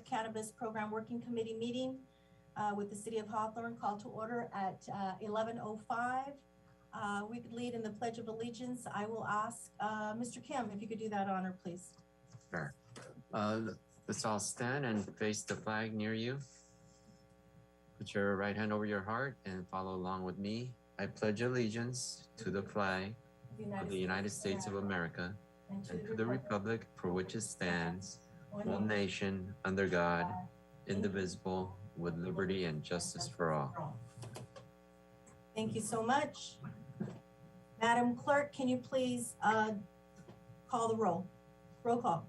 Cannabis Program Working Committee meeting with the City of Hawthorne, call to order at 11:05. We could lead in the Pledge of Allegiance. I will ask Mr. Kim if you could do that honor, please. Sure. Let's all stand and face the flag near you. Put your right hand over your heart and follow along with me. I pledge allegiance to the flag of the United States of America and to the republic for which it stands, one nation, under God, indivisible, with liberty and justice for all. Thank you so much. Madam Clerk, can you please call the roll? Roll call.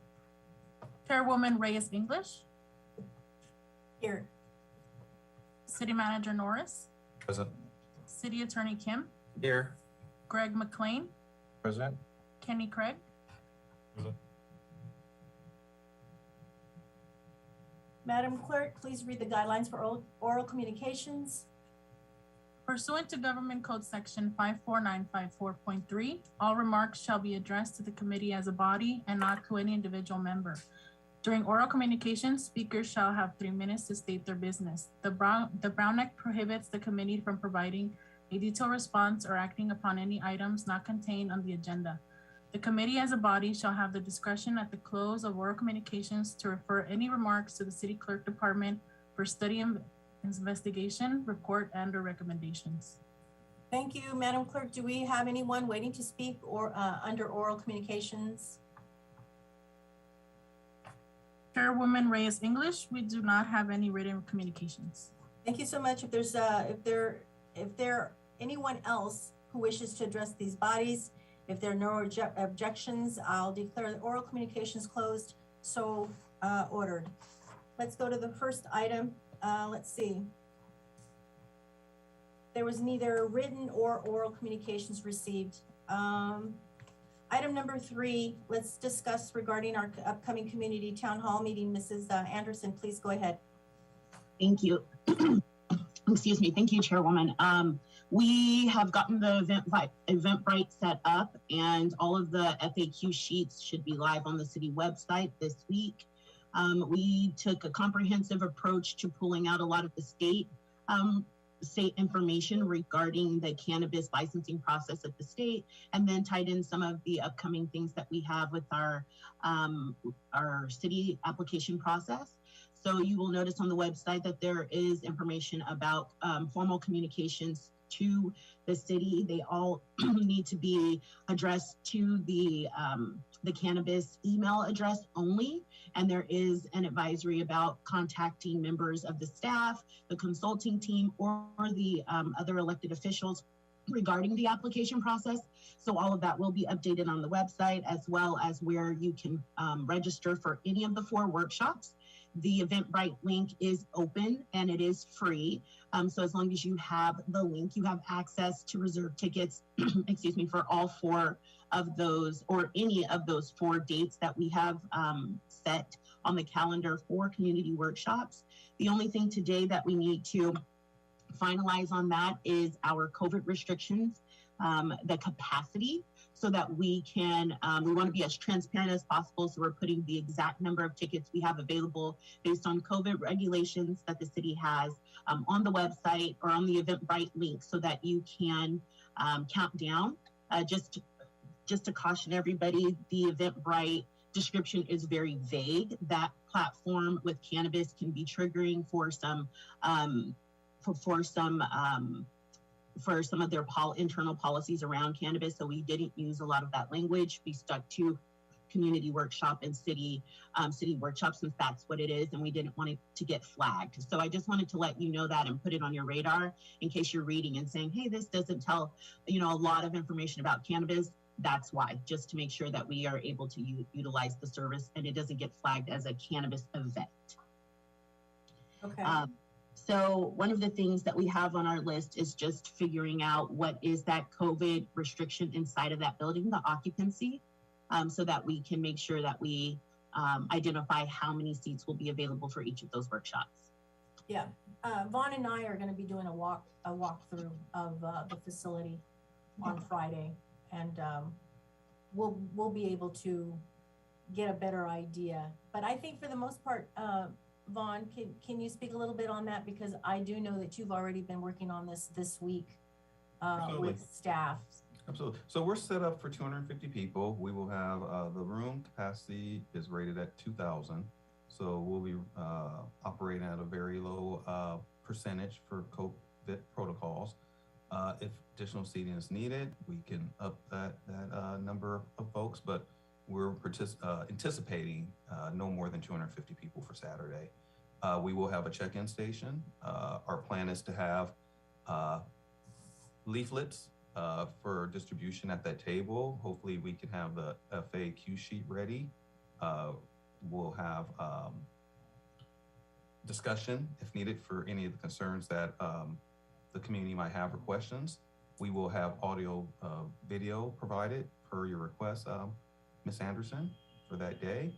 Chairwoman Reyes English. Here. City Manager Norris. Present. City Attorney Kim. Here. Greg McLean. Present. Kenny Craig. Present. Madam Clerk, please read the guidelines for oral communications. Pursuant to Government Code Section 54954.3, all remarks shall be addressed to the committee as a body and not to any individual member. During oral communications, speakers shall have 3 minutes to state their business. The Brown Act prohibits the committee from providing a detailed response or acting upon any items not contained on the agenda. The committee as a body shall have the discretion at the close of oral communications to refer any remarks to the City Clerk Department for study and investigation, report, and/or recommendations. Thank you, Madam Clerk. Do we have anyone waiting to speak or under oral communications? Chairwoman Reyes English, we do not have any written communications. Thank you so much. If there's if there anyone else who wishes to address these bodies, if there are no objections, I'll declare the oral communications closed, so ordered. Let's go to the first item. Let's see. There was neither written or oral communications received. Item number 3, let's discuss regarding our upcoming community town hall meeting. Mrs. Anderson, please go ahead. Thank you. Excuse me. Thank you, Chairwoman. We have gotten the Eventbrite set up, and all of the FAQ sheets should be live on the city website this week. We took a comprehensive approach to pulling out a lot of the state information regarding the cannabis licensing process at the state, and then tied in some of the upcoming things that we have with our city application process. So you will notice on the website that there is information about formal communications to the city. They all need to be addressed to the cannabis email address only. And there is an advisory about contacting members of the staff, the consulting team, or the other elected officials regarding the application process. So all of that will be updated on the website, as well as where you can register for any of the 4 workshops. The Eventbrite link is open and it is free. So as long as you have the link, you have access to reserve tickets, excuse me, for all 4 of those, or any of those 4 dates that we have set on the calendar for community workshops. The only thing today that we need to finalize on that is our COVID restrictions, the capacity, so that we can, we want to be as transparent as possible. So we're putting the exact number of tickets we have available based on COVID regulations that the city has on the website or on the Eventbrite link, so that you can count down. Just to caution everybody, the Eventbrite description is very vague. That platform with cannabis can be triggering for some for some of their internal policies around cannabis. So we didn't use a lot of that language. We stuck to community workshop and city workshop, since that's what it is, and we didn't want it to get flagged. So I just wanted to let you know that and put it on your radar in case you're reading and saying, hey, this doesn't tell, a lot of information about cannabis. That's why, just to make sure that we are able to utilize the service and it doesn't get flagged as a cannabis event. Okay. So one of the things that we have on our list is just figuring out what is that COVID restriction inside of that building, the occupancy, so that we can make sure that we identify how many seats will be available for each of those workshops. Yeah, Vaughn and I are going to be doing a walkthrough of the facility on Friday, and we'll be able to get a better idea. But I think for the most part, Vaughn, can you speak a little bit on that? Because I do know that you've already been working on this week with staff. Absolutely. So we're set up for 250 people. We will have the room capacity is rated at 2,000. So we'll be operating at a very low percentage for COVID protocols. If additional seating is needed, we can up that number of folks, but we're anticipating no more than 250 people for Saturday. We will have a check-in station. Our plan is to have leaflets for distribution at that table. Hopefully we can have the FAQ sheet ready. We'll have discussion if needed for any of the concerns that the community might have or questions. We will have audio video provided per your request, Ms. Anderson, for that day.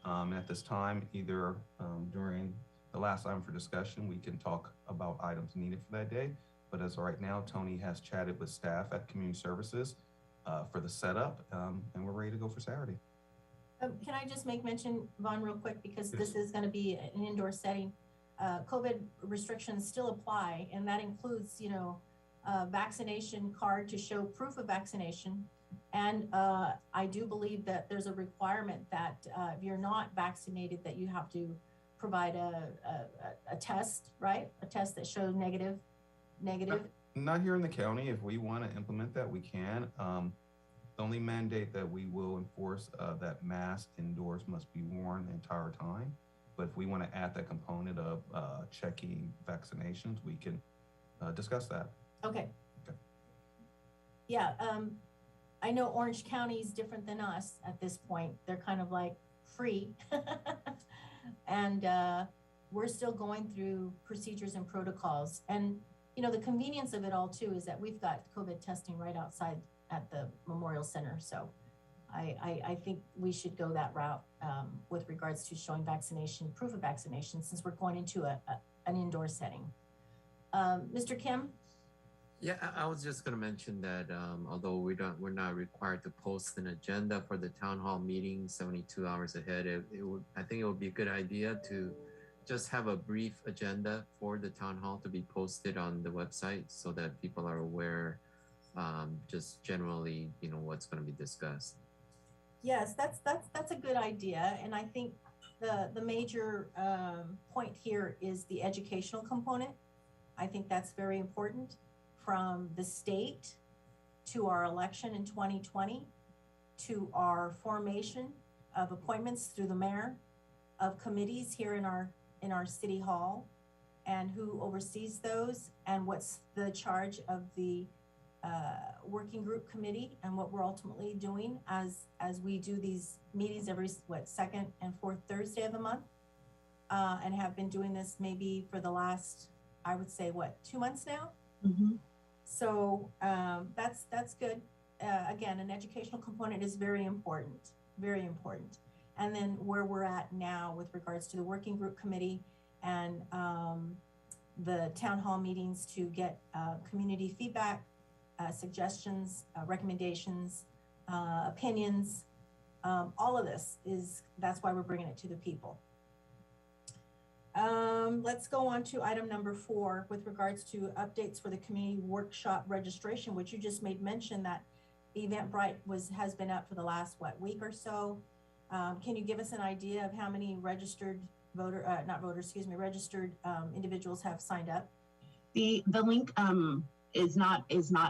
At this time, either during the last item for discussion, we can talk about items needed for that day. But as of right now, Tony has chatted with staff at Community Services for the setup, and we're ready to go for Saturday. Can I just make mention, Vaughn, real quick, because this is going to be an indoor setting. COVID restrictions still apply, and that includes, a vaccination card to show proof of vaccination. And I do believe that there's a requirement that if you're not vaccinated, that you have to provide a test, right? A test that shows negative. Not here in the county. If we want to implement that, we can. The only mandate that we will enforce that masks indoors must be worn the entire time. But if we want to add that component of checking vaccinations, we can discuss that. Okay. Yeah, I know Orange County is different than us at this point. They're kind of like free. And we're still going through procedures and protocols. And, the convenience of it all too is that we've got COVID testing right outside at the Memorial Center. So I think we should go that route with regards to showing vaccination, proof of vaccination, since we're going into an indoor setting. Mr. Kim? Yeah, I was just going to mention that although we're not required to post an agenda for the town hall meeting 72 hours ahead, I think it would be a good idea to just have a brief agenda for the town hall to be posted on the website so that people are aware just generally, what's going to be discussed. Yes, that's a good idea. And I think the major point here is the educational component. I think that's very important. From the state to our election in 2020, to our formation of appointments through the mayor, of committees here in our city hall, and who oversees those, and what's the charge of the working group committee, and what we're ultimately doing as we do these meetings every second and fourth Thursday of the month, and have been doing this maybe for the last, I would say, 2 months now. Mm-hmm. So that's good. Again, an educational component is very important, very important. And then where we're at now with regards to the working group committee and the town hall meetings to get community feedback, suggestions, recommendations, opinions, all of this that's why we're bringing it to the people. Let's go on to item number 4 with regards to updates for the community workshop registration, which you just made mention that Eventbrite has been up for the last week or so. Can you give us an idea of how many registered registered individuals have signed up? The link is not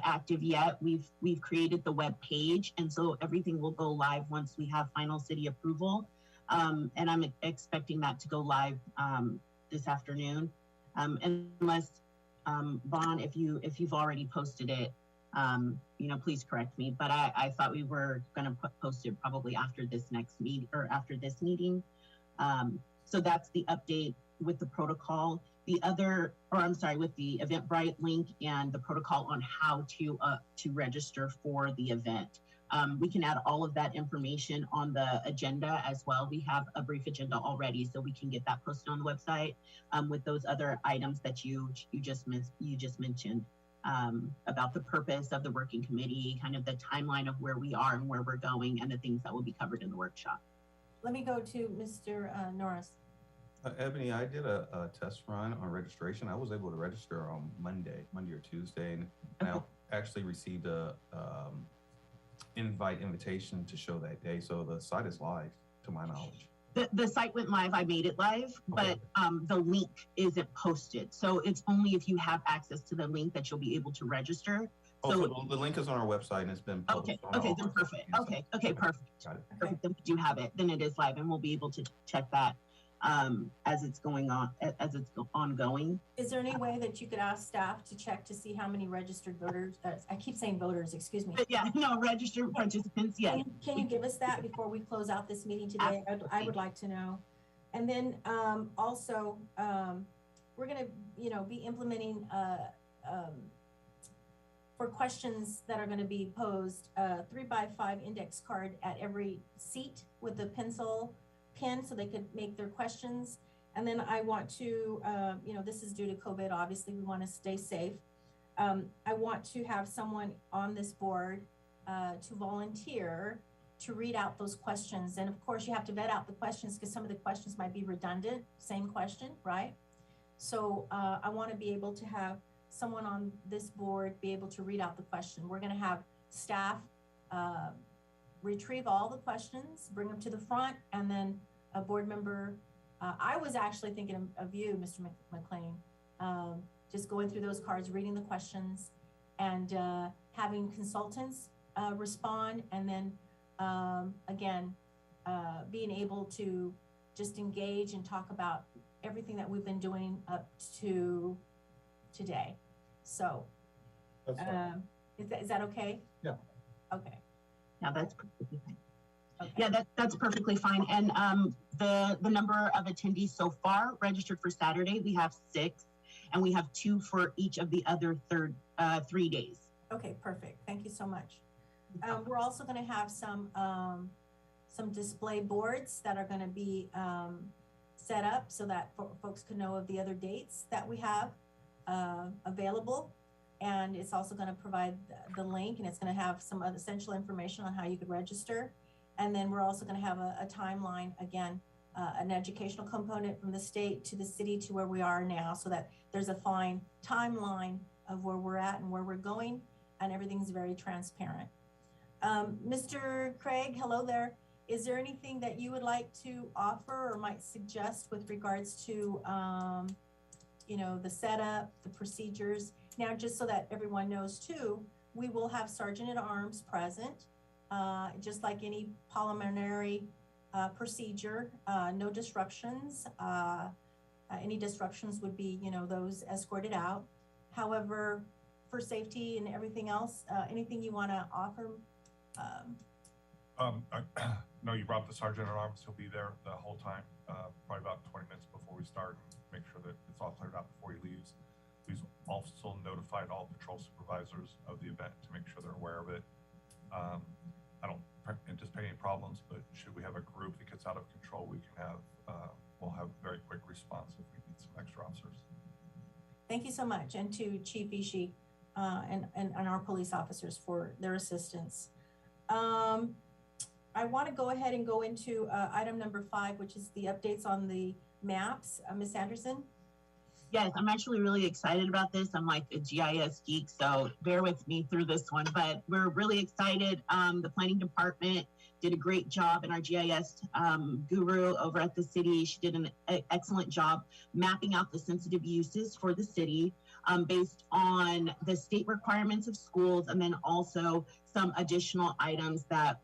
active yet. We've created the web page, and so everything will go live once we have final city approval. And I'm expecting that to go live this afternoon, unless Vaughn, if you've already posted it, please correct me. But I thought we were going to post it probably after this next meet or after this meeting. So that's the update with the protocol. With the Eventbrite link and the protocol on how to register for the event. We can add all of that information on the agenda as well. We have a brief agenda already, so we can get that posted on the website with those other items that you just mentioned about the purpose of the working committee, kind of the timeline of where we are and where we're going, and the things that will be covered in the workshop. Let me go to Mr. Norris. Ebony, I did a test run on registration. I was able to register on Monday or Tuesday, and I actually received a invitation to show that day. So the site is live, to my knowledge. The site went live. I made it live, but the link isn't posted. So it's only if you have access to the link that you'll be able to register. So the link is on our website and it's been published. Okay, then perfect. Okay, perfect. Got it. Perfect. Then we do have it. Then it is live, and we'll be able to check that as it's ongoing. Is there any way that you could ask staff to check to see how many registered voters, I keep saying voters, excuse me. Registered participants, yes. Can you give us that before we close out this meeting today? I would like to know. And then also, we're gonna, be implementing for questions that are gonna be posed, 3x5 index card at every seat with a pencil pin so they could make their questions. And then I want to, this is due to COVID, obviously we want to stay safe. I want to have someone on this board to volunteer to read out those questions. And of course you have to vet out the questions because some of the questions might be redundant, same question, right? So I want to be able to have someone on this board be able to read out the question. We're going to have staff retrieve all the questions, bring them to the front, and then a board member. I was actually thinking of you, Mr. McLean, just going through those cards, reading the questions, and having consultants respond, and then again, being able to just engage and talk about everything that we've been doing up to today. So, is that okay? Yeah. Okay. Yeah, that's perfectly fine. Okay. Yeah, that's perfectly fine. And the number of attendees so far registered for Saturday, we have 6, and we have 2 for each of the other 3 days. Okay, perfect. Thank you so much. We're also going to have some display boards that are going to be set up so that folks can know of the other dates that we have available. And it's also going to provide the link, and it's going to have some other essential information on how you could register. And then we're also going to have a timeline, again, an educational component from the state to the city to where we are now, so that there's a fine timeline of where we're at and where we're going, and everything's very transparent. Mr. Craig, hello there. Is there anything that you would like to offer or might suggest with regards to, the setup, the procedures? Now, just so that everyone knows too, we will have Sergeant at Arms present, just like any parliamentary procedure, no disruptions. Any disruptions would be, those escorted out. However, for safety and everything else, anything you want to offer? No, you brought the Sergeant at Arms. He'll be there the whole time, probably about 20 minutes before we start, and make sure that it's all cleared out before he leaves. We've also notified all patrol supervisors of the event to make sure they're aware of it. I don't anticipate any problems, but should we have a group that gets out of control, we can have, we'll have very quick response if we need some extra officers. Thank you so much, and to Chief Ishii and our police officers for their assistance. I want to go ahead and go into item number 5, which is the updates on the maps. Ms. Anderson? Yes, I'm actually really excited about this. I'm like a GIS geek, so bear with me through this one, but we're really excited. The planning department did a great job, and our GIS guru over at the city, she did an excellent job mapping out the sensitive uses for the city. based on the state requirements of schools, and then also some additional items that,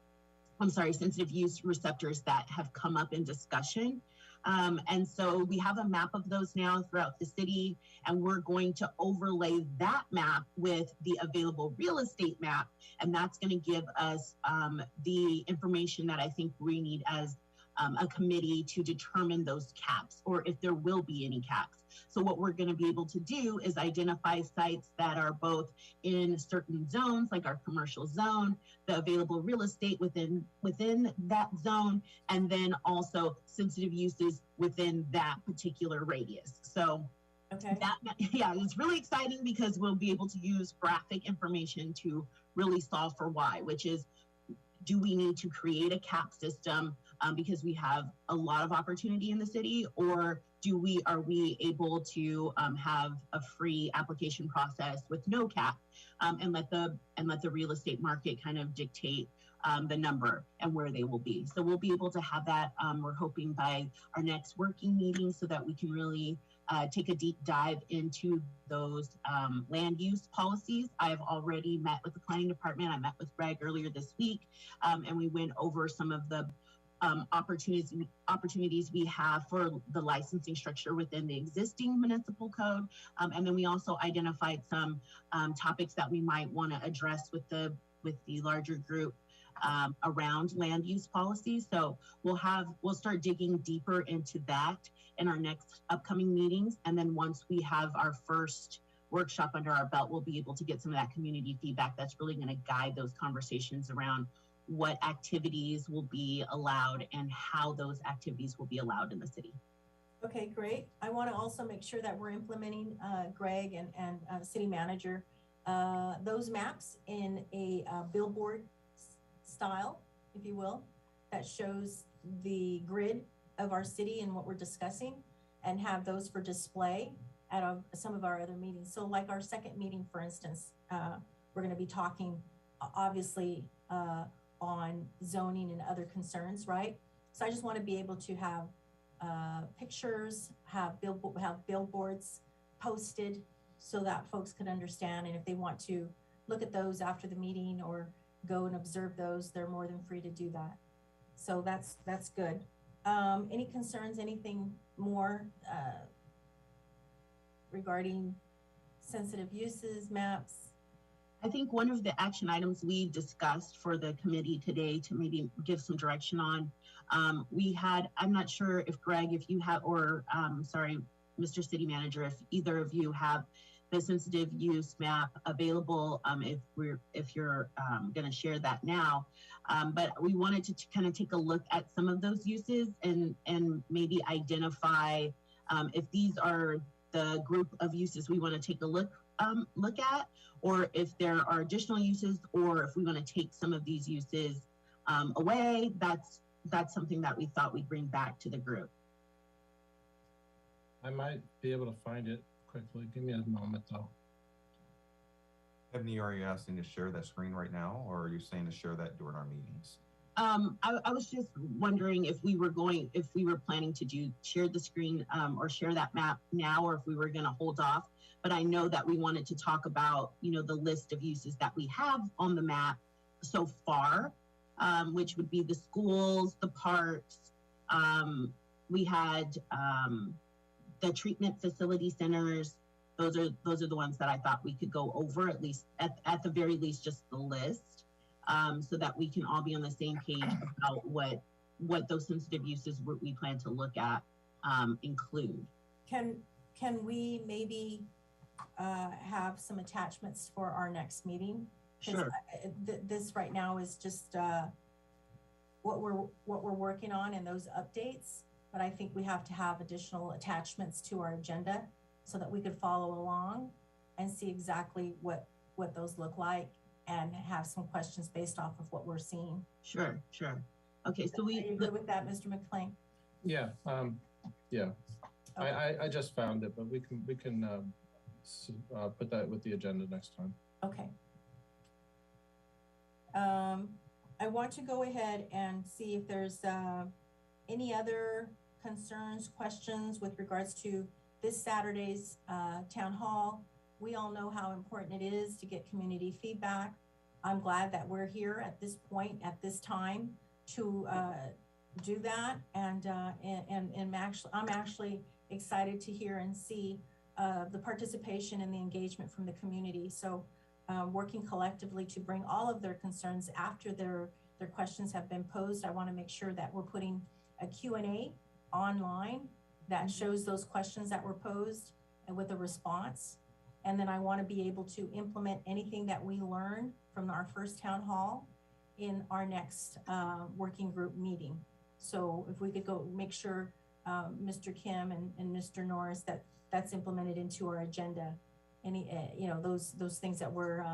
sensitive use receptors that have come up in discussion. And so we have a map of those now throughout the city, and we're going to overlay that map with the available real estate map. And that's going to give us the information that I think we need as a committee to determine those caps, or if there will be any caps. So what we're going to be able to do is identify sites that are both in certain zones, like our commercial zone, the available real estate within that zone, and then also sensitive uses within that particular radius. So Okay. it's really exciting because we'll be able to use graphic information to really solve for why, which is, do we need to create a cap system because we have a lot of opportunity in the city, or are we able to have a free application process with no cap, and let the real estate market kind of dictate the number and where they will be. So we'll be able to have that, we're hoping, by our next working meeting, so that we can really take a deep dive into those land use policies. I have already met with the planning department. I met with Greg earlier this week, and we went over some of the opportunities we have for the licensing structure within the existing municipal code. And then we also identified some topics that we might want to address with the larger group around land use policies. So we'll start digging deeper into that in our next upcoming meetings. And then once we have our first workshop under our belt, we'll be able to get some of that community feedback that's really going to guide those conversations around what activities will be allowed and how those activities will be allowed in the city. Okay, great. I want to also make sure that we're implementing, Greg and city manager, those maps in a billboard style, if you will, that shows the grid of our city and what we're discussing, and have those for display at some of our other meetings. So like our second meeting, for instance, we're going to be talking obviously on zoning and other concerns, right? So I just want to be able to have pictures, have billboards posted so that folks could understand. And if they want to look at those after the meeting or go and observe those, they're more than free to do that. So that's good. Any concerns, anything more regarding sensitive uses, maps? I think one of the action items we discussed for the committee today, to maybe give some direction on, I'm not sure if Greg, if you have, or Mr. City Manager, if either of you have the sensitive use map available, if you're going to share that now. But we wanted to kind of take a look at some of those uses and maybe identify if these are the group of uses we want to take a look at, or if there are additional uses, or if we want to take some of these uses away. That's something that we thought we'd bring back to the group. I might be able to find it quickly. Give me a moment though. Ebony, are you asking to share that screen right now, or are you saying to share that during our meetings? I was just wondering if we were planning to share the screen or share that map now, or if we were going to hold off. But I know that we wanted to talk about, the list of uses that we have on the map so far, which would be the schools, the parks. We had the treatment facility centers. Those are the ones that I thought we could go over, at least at the very least, just the list. So that we can all be on the same page about what those sensitive uses we plan to look at include. Can we maybe have some attachments for our next meeting? Sure. This right now is just what we're working on and those updates, but I think we have to have additional attachments to our agenda so that we could follow along and see exactly what those look like, and have some questions based off of what we're seeing. Sure. Okay, so Are you good with that, Mr. McClain? Yeah, yeah. Okay. I just found it, but we can put that with the agenda next time. Okay. I want to go ahead and see if there's any other concerns, questions with regards to this Saturday's town hall. We all know how important it is to get community feedback. I'm glad that we're here at this point, at this time, to do that. And I'm actually excited to hear and see the participation and the engagement from the community. So working collectively to bring all of their concerns after their questions have been posed. I want to make sure that we're putting a Q&A online that shows those questions that were posed and with a response. And then I want to be able to implement anything that we learned from our first town hall in our next working group meeting. So if we could go make sure Mr. Kim and Mr. Norris that's implemented into our agenda. Any those things that we're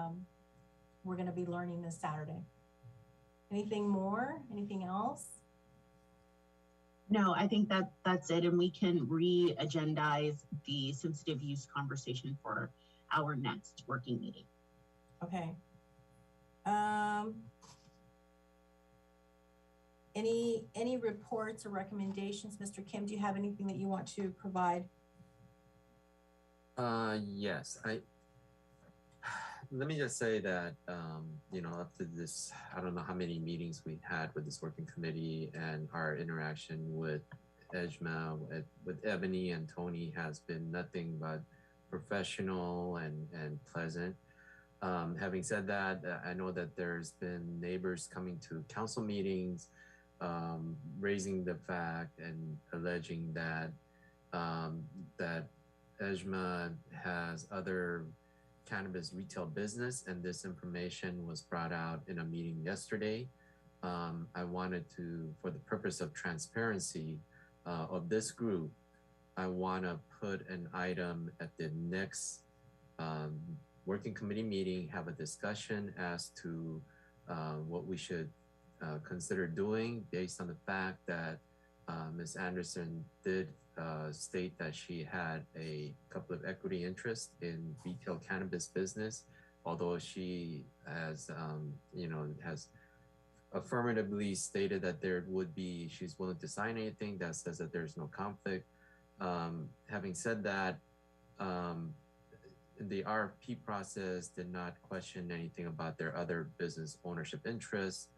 going to be learning this Saturday. Anything more? Anything else? No, I think that's it, and we can re-agendize the sensitive use conversation for our next working meeting. Okay. Any reports or recommendations, Mr. Kim? Do you have anything that you want to provide? Yes, let me just say that, up to this, I don't know how many meetings we had with this working committee, and our interaction with EJMA, with Ebony and Tony has been nothing but professional and pleasant. Having said that, I know that there's been neighbors coming to council meetings, raising the fact and alleging that that EJMA has other cannabis retail business, and this information was brought out in a meeting yesterday. I wanted to, for the purpose of transparency of this group, I want to put an item at the next working committee meeting, have a discussion as to what we should consider doing based on the fact that Ms. Anderson did state that she had a couple of equity interests in retail cannabis business, although she has, has affirmatively stated that there would be, she's willing to sign anything that says that there's no conflict. Having said that, the RFP process did not question anything about their other business ownership interests.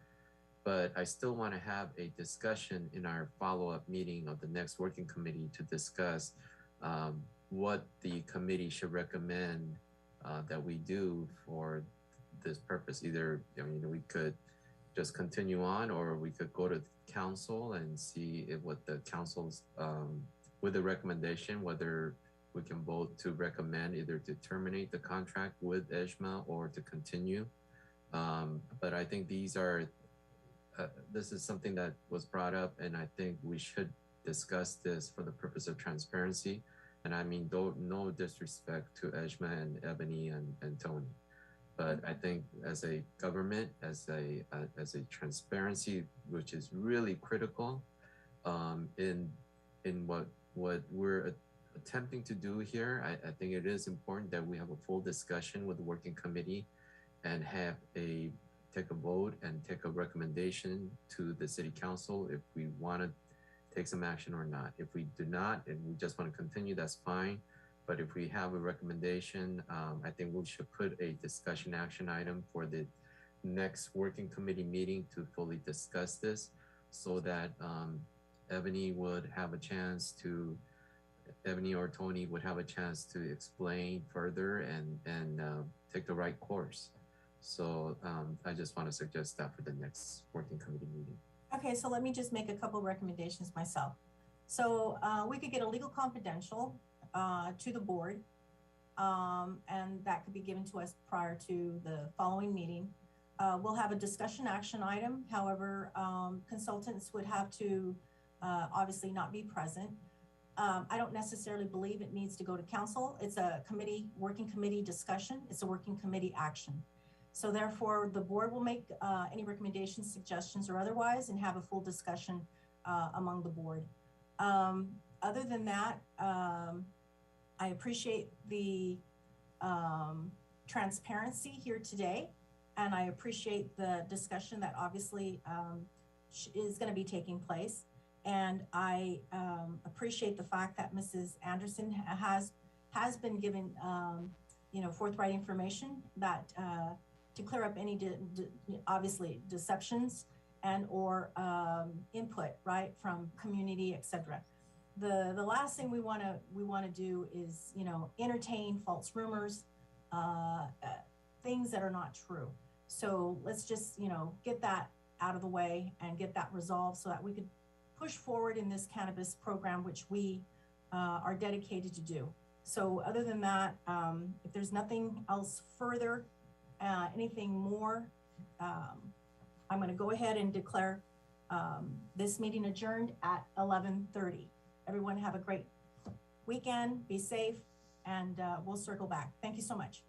But I still want to have a discussion in our follow-up meeting of the next working committee to discuss what the committee should recommend that we do for this purpose. Either, we could just continue on, or we could go to council and see what the council's, with the recommendation, whether we can vote to recommend either to terminate the contract with EJMA or to continue. But I think these are, this is something that was brought up, and I think we should discuss this for the purpose of transparency. And I mean, no disrespect to EJMA and Ebony and Tony, but I think as a government, as a transparency, which is really critical in what we're attempting to do here, I think it is important that we have a full discussion with the working committee and have take a vote and take a recommendation to the city council if we want to take some action or not. If we do not, and we just want to continue, that's fine. But if we have a recommendation, I think we should put a discussion action item for the next working committee meeting to fully discuss this, so that Ebony would have a chance to, Ebony or Tony would have a chance to explain further and take the right course. So I just want to suggest that for the next working committee meeting. Okay, so let me just make a couple recommendations myself. So we could get a legal confidential to the board, and that could be given to us prior to the following meeting. We'll have a discussion action item. However, consultants would have to obviously not be present. I don't necessarily believe it needs to go to council. It's a working committee discussion. It's a working committee action. So therefore, the board will make any recommendations, suggestions, or otherwise, and have a full discussion among the board. Other than that, I appreciate the transparency here today, and I appreciate the discussion that obviously is going to be taking place. And I appreciate the fact that Mrs. Anderson has been given forthright information that, to clear up any, obviously, deceptions and or input, right, from community, et cetera. The last thing we want to do is, entertain false rumors, things that are not true. So let's just, get that out of the way and get that resolved so that we could push forward in this cannabis program, which we are dedicated to do. So other than that, if there's nothing else further, anything more, I'm going to go ahead and declare this meeting adjourned at 11:30. Everyone have a great weekend, be safe, and we'll circle back. Thank you so much.